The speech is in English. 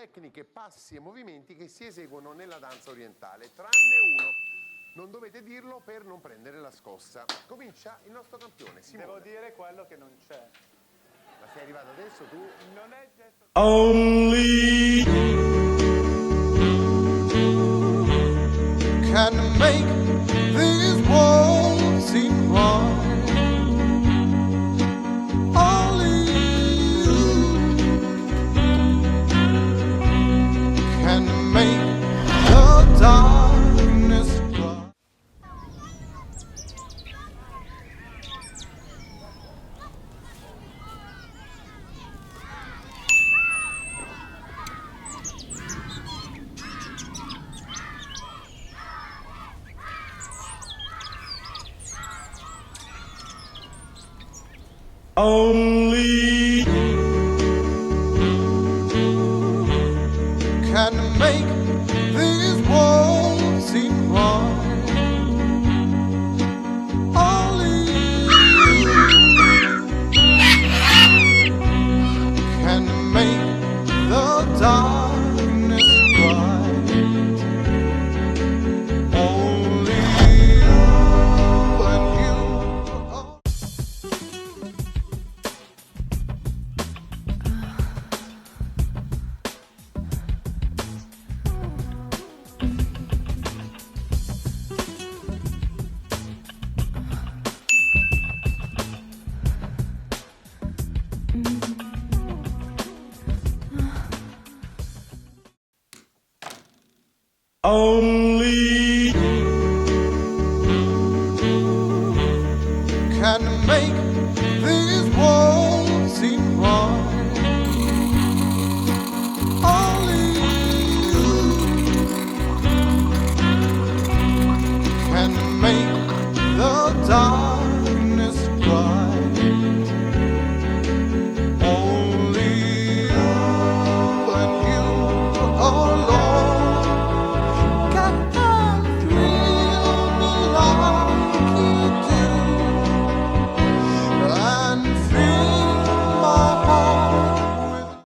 tecniche, passi e movimenti che si eseguono nella danza orientale, tranne uno. Non dovete dirlo per non prendere la scossa. Comincia il nostro campione, Simone. Devo dire quello che non c'è. Ma sei arrivato adesso tu? Non è il gesto... Only can make this world seem right. Only you can make the darkness bright. Only can make this world seem right. Only can make the darkness bright. Only you and you. Only can make this world seem right. Only you can make the dark